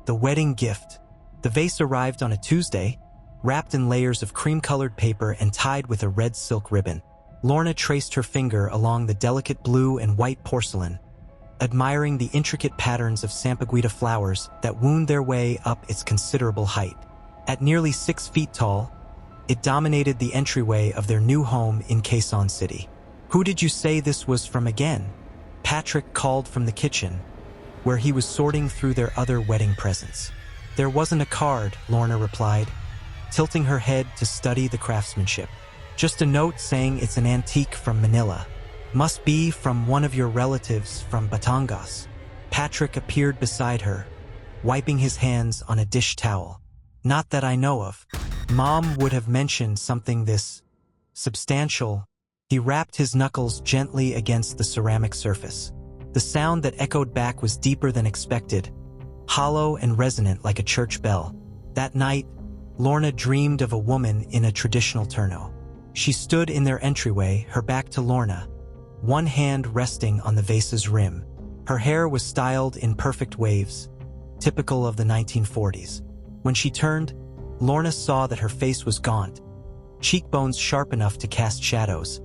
The wedding gift. The vase arrived on a Tuesday, wrapped in layers of cream-colored paper and tied with a red silk ribbon. Lorna traced her finger along the delicate blue and white porcelain, admiring the intricate patterns of sampaguita flowers that wound their way up its considerable height. At nearly 6 feet tall, it dominated the entryway of their new home in Quezon City. "Who did you say this was from again?" Patrick called from the kitchen, where he was sorting through their other wedding presents. "There wasn't a card," Lorna replied, tilting her head to study the craftsmanship. "Just a note saying it's an antique from Manila. Must be from one of your relatives from Batangas." Patrick appeared beside her, wiping his hands on a dish towel. "Not that I know of. Mom would have mentioned something this substantial." He rapped his knuckles gently against the ceramic surface. The sound that echoed back was deeper than expected, hollow and resonant like a church bell. That night, Lorna dreamed of a woman in a traditional turno. She stood in their entryway, her back to Lorna, one hand resting on the vase's rim. Her hair was styled in perfect waves, typical of the 1940s. When she turned, Lorna saw that her face was gaunt, cheekbones sharp enough to cast shadows,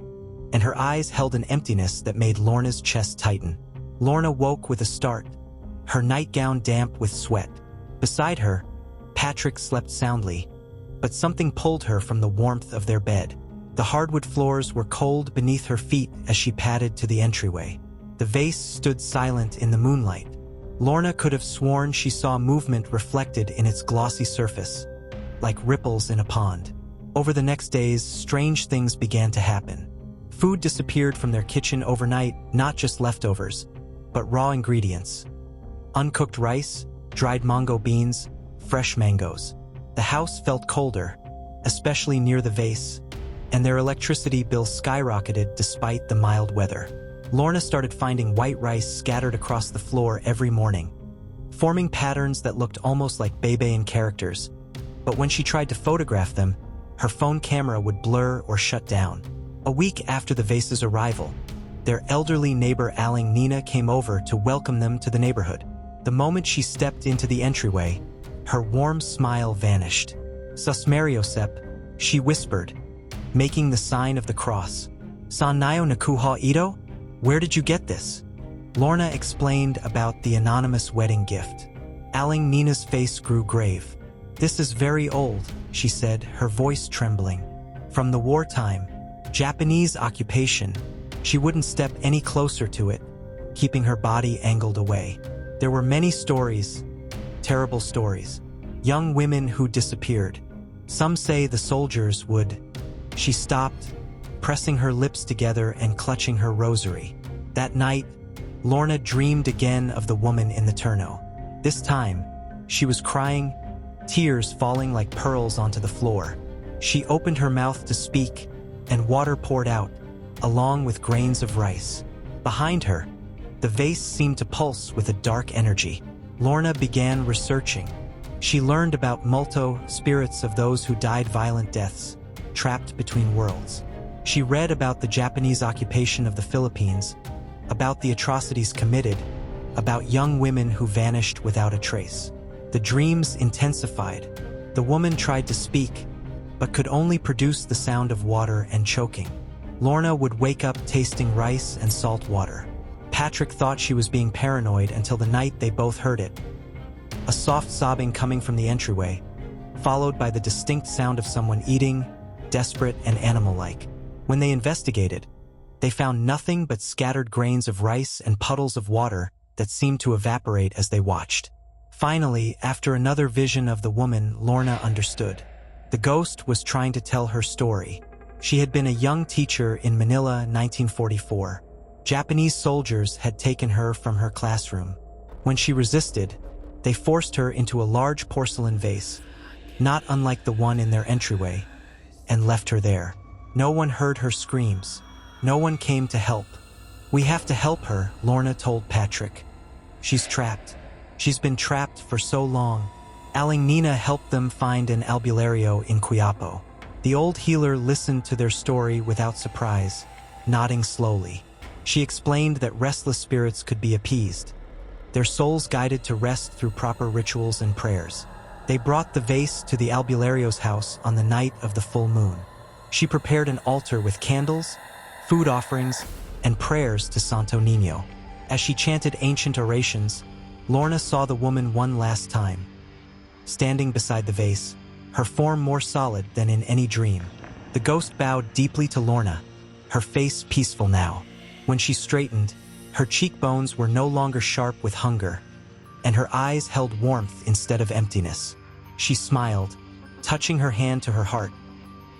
and her eyes held an emptiness that made Lorna's chest tighten. Lorna woke with a start, her nightgown damp with sweat. Beside her, Patrick slept soundly, but something pulled her from the warmth of their bed. The hardwood floors were cold beneath her feet as she padded to the entryway. The vase stood silent in the moonlight. Lorna could have sworn she saw movement reflected in its glossy surface, like ripples in a pond. Over the next days, strange things began to happen. Food disappeared from their kitchen overnight, not just leftovers, but raw ingredients. Uncooked rice, dried mango beans, fresh mangoes. The house felt colder, especially near the vase, and their electricity bill skyrocketed despite the mild weather. Lorna started finding white rice scattered across the floor every morning, forming patterns that looked almost like Bebean characters. But when she tried to photograph them, her phone camera would blur or shut down. A week after the vase's arrival, their elderly neighbor Aling Nina came over to welcome them to the neighborhood. The moment she stepped into the entryway, her warm smile vanished. "Susmeriosep," she whispered, making the sign of the cross. "Saan nayo nakuha ito? Where did you get this?" Lorna explained about the anonymous wedding gift. Aling Nina's face grew grave. "This is very old," she said, her voice trembling. "From the wartime, Japanese occupation." She wouldn't step any closer to it, keeping her body angled away. There were many stories, terrible stories. Young women who disappeared. Some say the soldiers would. She stopped, pressing her lips together and clutching her rosary. That night, Lorna dreamed again of the woman in the turno. This time, she was crying, tears falling like pearls onto the floor. She opened her mouth to speak, and water poured out, along with grains of rice. Behind her, the vase seemed to pulse with a dark energy. Lorna began researching. She learned about multo, spirits of those who died violent deaths, trapped between worlds. She read about the Japanese occupation of the Philippines, about the atrocities committed, about young women who vanished without a trace. The dreams intensified. The woman tried to speak, but could only produce the sound of water and choking. Lorna would wake up tasting rice and salt water. Patrick thought she was being paranoid until the night they both heard it. A soft sobbing coming from the entryway, followed by the distinct sound of someone eating, desperate and animal-like. When they investigated, they found nothing but scattered grains of rice and puddles of water that seemed to evaporate as they watched. Finally, after another vision of the woman, Lorna understood. The ghost was trying to tell her story. She had been a young teacher in Manila, 1944. Japanese soldiers had taken her from her classroom. When she resisted, they forced her into a large porcelain vase, not unlike the one in their entryway, and left her there. No one heard her screams. No one came to help. "We have to help her," Lorna told Patrick. "She's trapped. She's been trapped for so long." Aling Nina helped them find an albulario in Quiapo. The old healer listened to their story without surprise, nodding slowly. She explained that restless spirits could be appeased, their souls guided to rest through proper rituals and prayers. They brought the vase to the albulario's house on the night of the full moon. She prepared an altar with candles, food offerings, and prayers to Santo Niño. As she chanted ancient orations, Lorna saw the woman one last time, standing beside the vase, her form more solid than in any dream. The ghost bowed deeply to Lorna, her face peaceful now. When she straightened, her cheekbones were no longer sharp with hunger, and her eyes held warmth instead of emptiness. She smiled, touching her hand to her heart,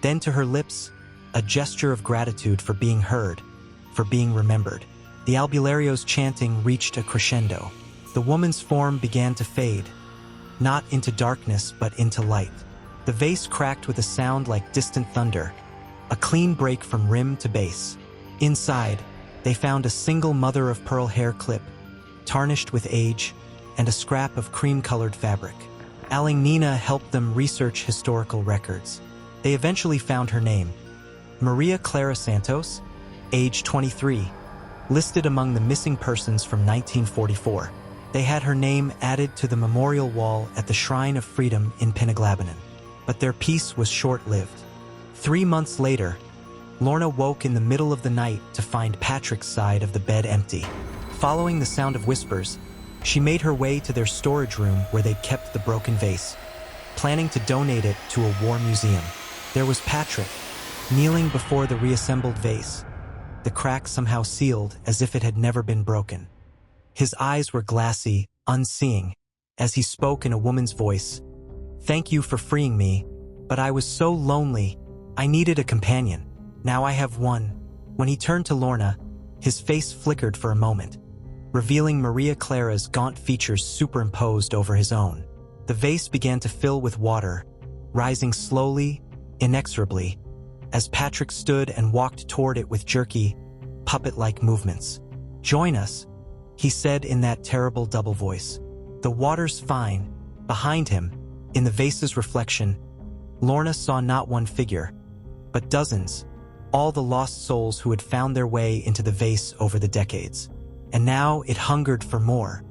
then to her lips, a gesture of gratitude for being heard, for being remembered. The albulario's chanting reached a crescendo. The woman's form began to fade, not into darkness but into light. The vase cracked with a sound like distant thunder, a clean break from rim to base. Inside, they found a single mother-of-pearl hair clip, tarnished with age, and a scrap of cream-colored fabric. Nina helped them research historical records. They eventually found her name, Maria Clara Santos, age 23, listed among the missing persons from 1944. They had her name added to the memorial wall at the Shrine of Freedom in Pinaglabanan. But their peace was short-lived. 3 months later, Lorna woke in the middle of the night to find Patrick's side of the bed empty. Following the sound of whispers, she made her way to their storage room where they'd kept the broken vase, planning to donate it to a war museum. There was Patrick, kneeling before the reassembled vase, the crack somehow sealed as if it had never been broken. His eyes were glassy, unseeing, as he spoke in a woman's voice. "Thank you for freeing me, but I was so lonely. I needed a companion. Now I have one." When he turned to Lorna, his face flickered for a moment, revealing Maria Clara's gaunt features superimposed over his own. The vase began to fill with water, rising slowly, inexorably, as Patrick stood and walked toward it with jerky, puppet-like movements. "Join us," he said in that terrible double voice. "The water's fine." Behind him, in the vase's reflection, Lorna saw not one figure, but dozens, all the lost souls who had found their way into the vase over the decades. And now it hungered for more.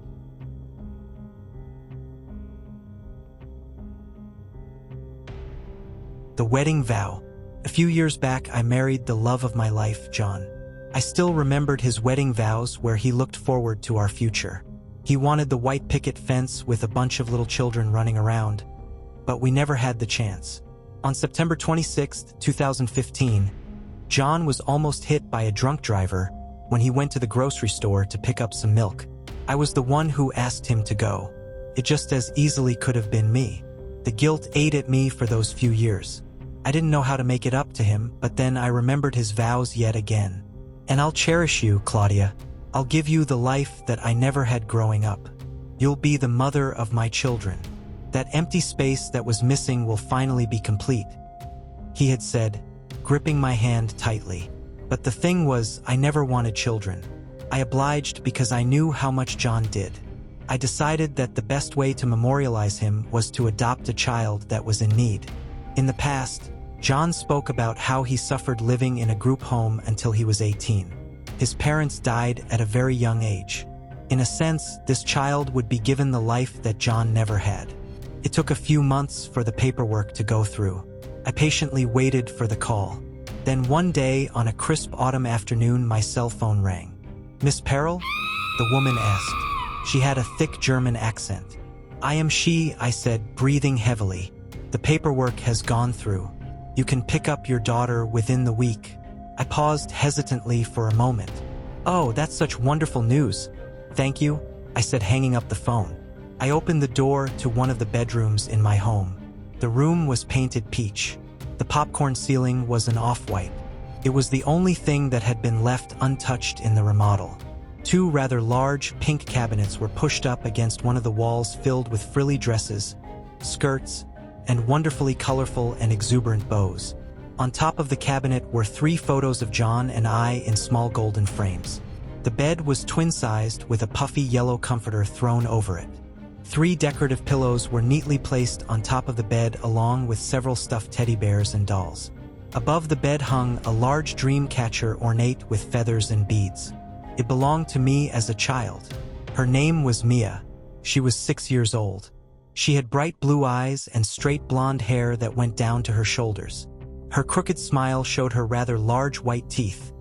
The wedding vow. A few years back, I married the love of my life, John. I still remembered his wedding vows where he looked forward to our future. He wanted the white picket fence with a bunch of little children running around, but we never had the chance. On September 26, 2015, John was almost hit by a drunk driver when he went to the grocery store to pick up some milk. I was the one who asked him to go. It just as easily could have been me. The guilt ate at me for those few years. I didn't know how to make it up to him, but then I remembered his vows yet again. "And I'll cherish you, Claudia. I'll give you the life that I never had growing up. You'll be the mother of my children. That empty space that was missing will finally be complete," he had said, gripping my hand tightly. But the thing was, I never wanted children. I obliged because I knew how much John did. I decided that the best way to memorialize him was to adopt a child that was in need. In the past, John spoke about how he suffered living in a group home until he was 18. His parents died at a very young age. In a sense, this child would be given the life that John never had. It took a few months for the paperwork to go through. I patiently waited for the call. Then one day, on a crisp autumn afternoon, my cell phone rang. "Miss Peril?" the woman asked. She had a thick German accent. "I am she," I said, breathing heavily. "The paperwork has gone through. You can pick up your daughter within the week." I paused hesitantly for a moment. "Oh, that's such wonderful news. Thank you," I said, hanging up the phone. I opened the door to one of the bedrooms in my home. The room was painted peach. The popcorn ceiling was an off-white. It was the only thing that had been left untouched in the remodel. Two rather large pink cabinets were pushed up against one of the walls, filled with frilly dresses, skirts, and wonderfully colorful and exuberant bows. On top of the cabinet were 3 photos of John and I in small golden frames. The bed was twin-sized with a puffy yellow comforter thrown over it. 3 decorative pillows were neatly placed on top of the bed, along with several stuffed teddy bears and dolls. Above the bed hung a large dream catcher ornate with feathers and beads. It belonged to me as a child. Her name was Mia. She was 6 years old. She had bright blue eyes and straight blonde hair that went down to her shoulders. Her crooked smile showed her rather large white teeth,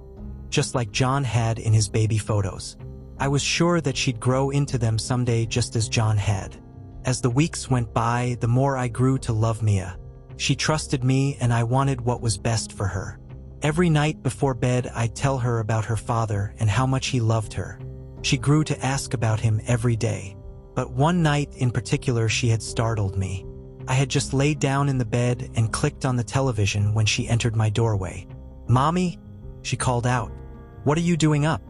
just like John had in his baby photos. I was sure that she'd grow into them someday just as John had. As the weeks went by, the more I grew to love Mia. She trusted me and I wanted what was best for her. Every night before bed, I'd tell her about her father and how much he loved her. She grew to ask about him every day. But one night in particular, she had startled me. I had just laid down in the bed and clicked on the television when she entered my doorway. "Mommy?" she called out. "What are you doing up?"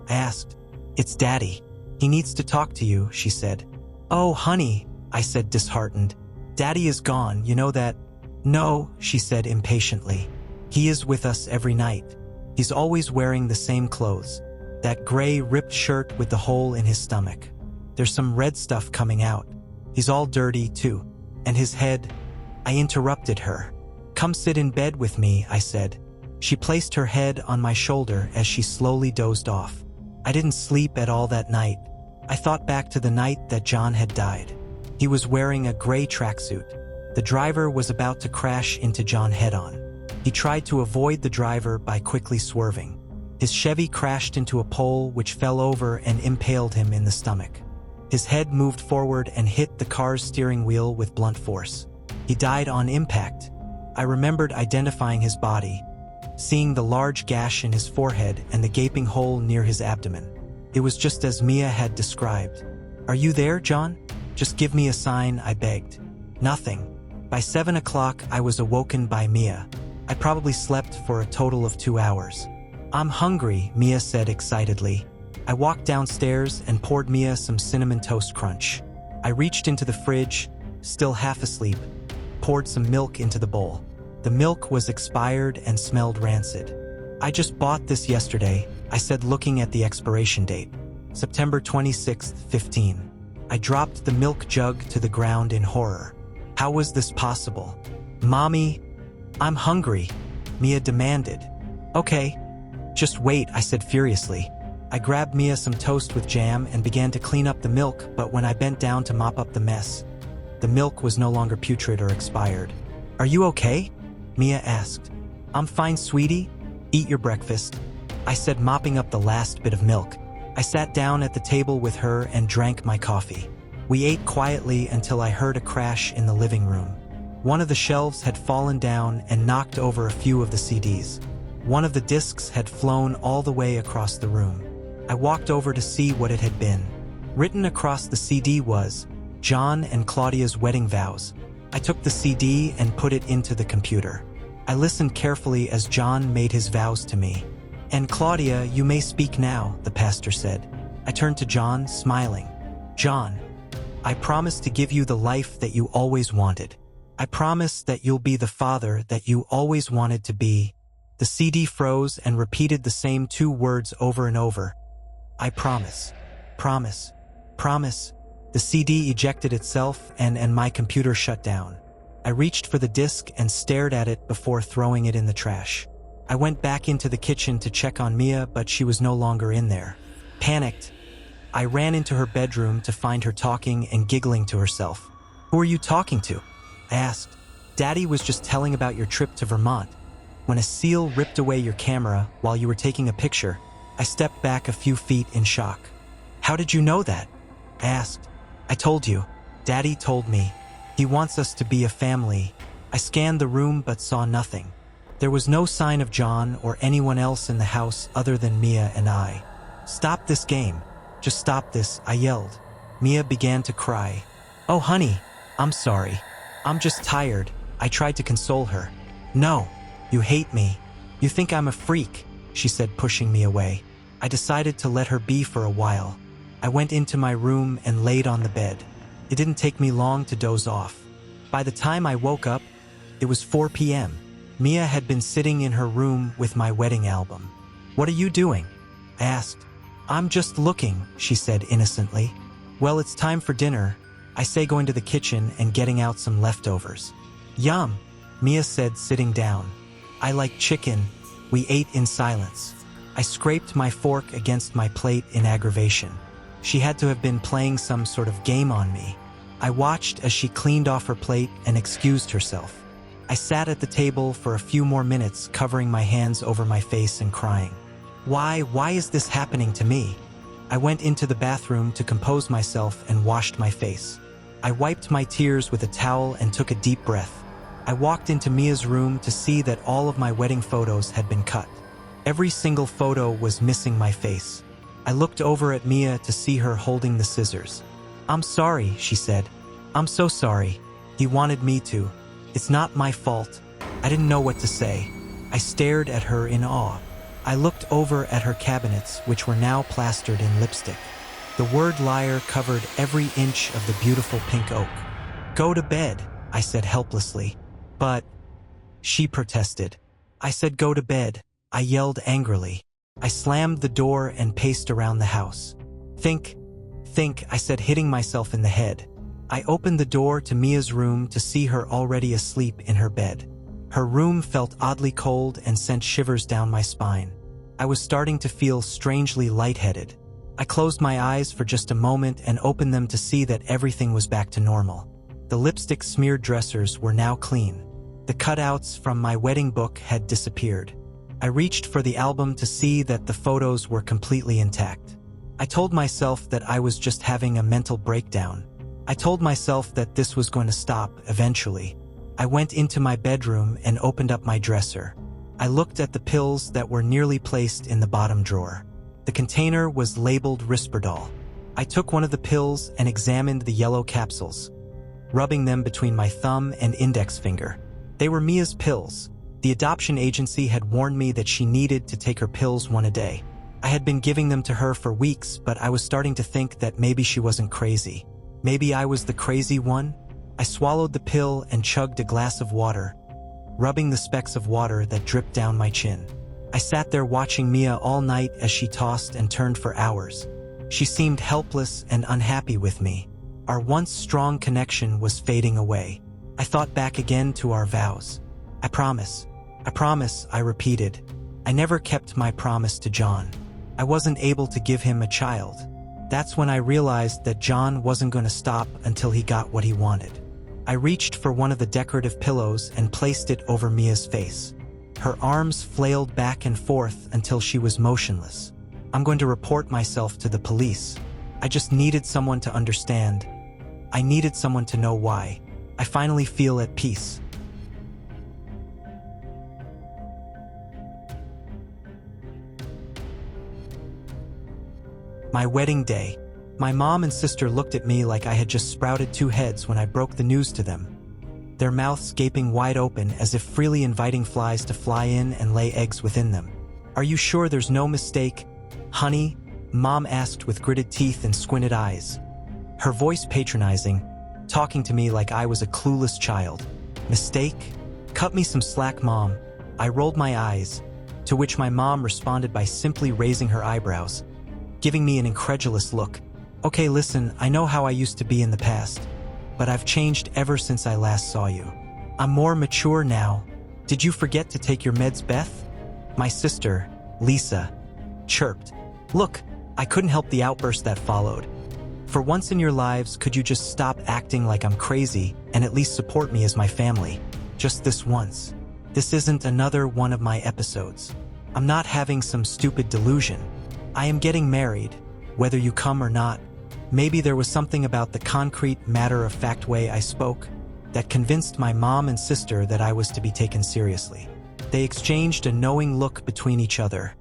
I asked. "It's Daddy. He needs to talk to you," she said. "Oh, honey," I said, disheartened. "Daddy is gone, you know that?" "No," she said impatiently. "He is with us every night. He's always wearing the same clothes. That gray, ripped shirt with the hole in his stomach. There's some red stuff coming out. He's all dirty, too. And his head—" I interrupted her. "Come sit in bed with me," I said. She placed her head on my shoulder as she slowly dozed off. I didn't sleep at all that night. I thought back to the night that John had died. He was wearing a gray tracksuit. The driver was about to crash into John head-on. He tried to avoid the driver by quickly swerving. His Chevy crashed into a pole which fell over and impaled him in the stomach. His head moved forward and hit the car's steering wheel with blunt force. He died on impact. I remembered identifying his body, seeing the large gash in his forehead and the gaping hole near his abdomen. It was just as Mia had described. "Are you there, John? Just give me a sign," I begged. Nothing. By 7 o'clock, I was awoken by Mia. I probably slept for a total of 2 hours. "I'm hungry," Mia said excitedly. I walked downstairs and poured Mia some cinnamon toast crunch. I reached into the fridge, still half asleep, poured some milk into the bowl. The milk was expired and smelled rancid. "I just bought this yesterday," I said, looking at the expiration date. September 26th, 15. I dropped the milk jug to the ground in horror. How was this possible? "Mommy, I'm hungry," Mia demanded. "Okay, just wait," I said furiously. I grabbed Mia some toast with jam and began to clean up the milk, but when I bent down to mop up the mess, the milk was no longer putrid or expired. "Are you okay?" Mia asked. "I'm fine, sweetie. Eat your breakfast," I said, mopping up the last bit of milk. I sat down at the table with her and drank my coffee. We ate quietly until I heard a crash in the living room. One of the shelves had fallen down and knocked over a few of the CDs. One of the discs had flown all the way across the room. I walked over to see what it had been. Written across the CD was, "John and Claudia's wedding vows." I took the CD and put it into the computer. I listened carefully as John made his vows to me. "And Claudia, you may speak now," the pastor said. I turned to John, smiling. "John, I promise to give you the life that you always wanted. I promise that you'll be the father that you always wanted to be." The CD froze and repeated the same 2 words over and over. "I promise, promise, promise." The CD ejected itself and my computer shut down. I reached for the disc and stared at it before throwing it in the trash. I went back into the kitchen to check on Mia, but she was no longer in there. Panicked, I ran into her bedroom to find her talking and giggling to herself. "Who are you talking to?" I asked. "Daddy was just telling about your trip to Vermont. When a seal ripped away your camera while you were taking a picture." I stepped back a few feet in shock. "How did you know that?" I asked. "I told you. Daddy told me. He wants us to be a family." I scanned the room but saw nothing. There was no sign of John or anyone else in the house other than Mia and I. "Stop this game. Just stop this," I yelled. Mia began to cry. "Oh, honey, I'm sorry. I'm just tired," I tried to console her. "No, you hate me. You think I'm a freak," she said, pushing me away. I decided to let her be for a while. I went into my room and laid on the bed. It didn't take me long to doze off. By the time I woke up, it was 4 p.m. Mia had been sitting in her room with my wedding album. "What are you doing?" I asked. "I'm just looking," she said innocently. "Well, it's time for dinner," I say, going to the kitchen and getting out some leftovers. "Yum," Mia said, sitting down. "I like chicken." We ate in silence. I scraped my fork against my plate in aggravation. She had to have been playing some sort of game on me. I watched as she cleaned off her plate and excused herself. I sat at the table for a few more minutes, covering my hands over my face and crying. Why is this happening to me? I went into the bathroom to compose myself and washed my face. I wiped my tears with a towel and took a deep breath. I walked into Mia's room to see that all of my wedding photos had been cut. Every single photo was missing my face. I looked over at Mia to see her holding the scissors. "I'm sorry," she said. "I'm so sorry. He wanted me to. It's not my fault." I didn't know what to say. I stared at her in awe. I looked over at her cabinets, which were now plastered in lipstick. The word liar covered every inch of the beautiful pink oak. "Go to bed," I said helplessly. "But," she protested. I said go to bed. I yelled angrily. I slammed the door and paced around the house. Think, I said, hitting myself in the head. I opened the door to Mia's room to see her already asleep in her bed. Her room felt oddly cold and sent shivers down my spine. I was starting to feel strangely lightheaded. I closed my eyes for just a moment and opened them to see that everything was back to normal. The lipstick-smeared dressers were now clean. The cutouts from my wedding book had disappeared. I reached for the album to see that the photos were completely intact. I told myself that I was just having a mental breakdown. I told myself that this was going to stop eventually. I went into my bedroom and opened up my dresser. I looked at the pills that were nearly placed in the bottom drawer. The container was labeled Risperdal. I took one of the pills and examined the yellow capsules, rubbing them between my thumb and index finger. They were Mia's pills. The adoption agency had warned me that she needed to take her pills one a day. I had been giving them to her for weeks, but I was starting to think that maybe she wasn't crazy. Maybe I was the crazy one? I swallowed the pill and chugged a glass of water, rubbing the specks of water that dripped down my chin. I sat there watching Mia all night as she tossed and turned for hours. She seemed helpless and unhappy with me. Our once strong connection was fading away. I thought back again to our vows. I promise, I repeated. I never kept my promise to John. I wasn't able to give him a child. That's when I realized that John wasn't going to stop until he got what he wanted. I reached for one of the decorative pillows and placed it over Mia's face. Her arms flailed back and forth until she was motionless. "I'm going to report myself to the police. I just needed someone to understand. I needed someone to know why. I finally feel at peace." My wedding day. My mom and sister looked at me like I had just sprouted two heads when I broke the news to them, their mouths gaping wide open as if freely inviting flies to fly in and lay eggs within them. "Are you sure there's no mistake, honey?" Mom asked with gritted teeth and squinted eyes, her voice patronizing, talking to me like I was a clueless child. "Mistake? Cut me some slack, Mom." I rolled my eyes, to which my mom responded by simply raising her eyebrows, giving me an incredulous look. "Okay, listen, I know how I used to be in the past, but I've changed ever since I last saw you. I'm more mature now. Did you forget to take your meds, Beth?" My sister, Lisa, chirped. "Look," I couldn't help the outburst that followed. "For once in your lives, could you just stop acting like I'm crazy and at least support me as my family? Just this once. This isn't another one of my episodes. I'm not having some stupid delusion. I am getting married, whether you come or not." Maybe there was something about the concrete, matter-of-fact way I spoke that convinced my mom and sister that I was to be taken seriously. They exchanged a knowing look between each other,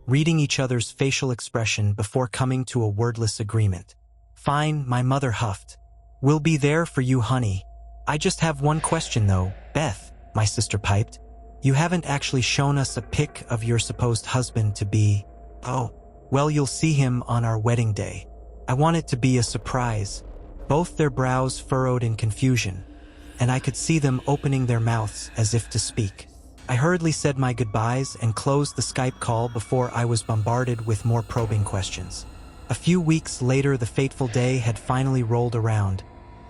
reading each other's facial expression before coming to a wordless agreement. "Fine," my mother huffed. "We'll be there for you, honey. I just have one question though, Beth," my sister piped. "You haven't actually shown us a pic of your supposed husband to be." "Oh, well, you'll see him on our wedding day. I want it to be a surprise." Both their brows furrowed in confusion, and I could see them opening their mouths as if to speak. I hurriedly said my goodbyes and closed the Skype call before I was bombarded with more probing questions. A few weeks later, the fateful day had finally rolled around,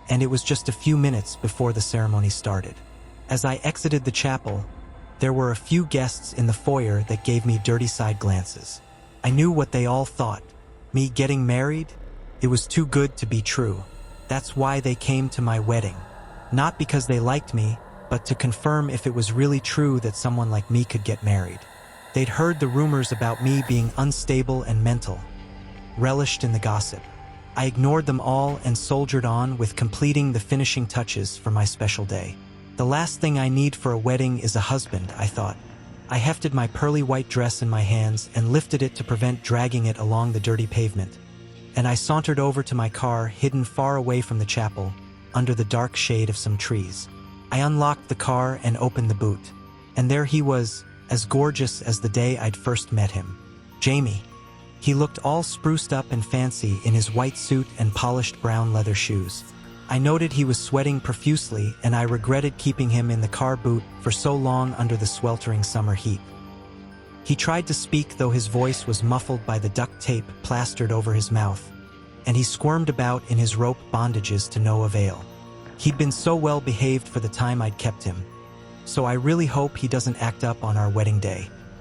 and it was just a few minutes before the ceremony started. As I exited the chapel, there were a few guests in the foyer that gave me dirty side glances. I knew what they all thought. Me getting married? It was too good to be true. That's why they came to my wedding. Not because they liked me, but to confirm if it was really true that someone like me could get married. They'd heard the rumors about me being unstable and mental, relished in the gossip. I ignored them all and soldiered on with completing the finishing touches for my special day. The last thing I need for a wedding is a husband, I thought. I hefted my pearly white dress in my hands and lifted it to prevent dragging it along the dirty pavement. And I sauntered over to my car, hidden far away from the chapel, under the dark shade of some trees. I unlocked the car and opened the boot. And there he was, as gorgeous as the day I'd first met him. Jamie. He looked all spruced up and fancy in his white suit and polished brown leather shoes. I noted he was sweating profusely, and I regretted keeping him in the car boot for so long under the sweltering summer heat. He tried to speak, though his voice was muffled by the duct tape plastered over his mouth, and he squirmed about in his rope bondages to no avail. He'd been so well behaved for the time I'd kept him, so I really hope he doesn't act up on our wedding day.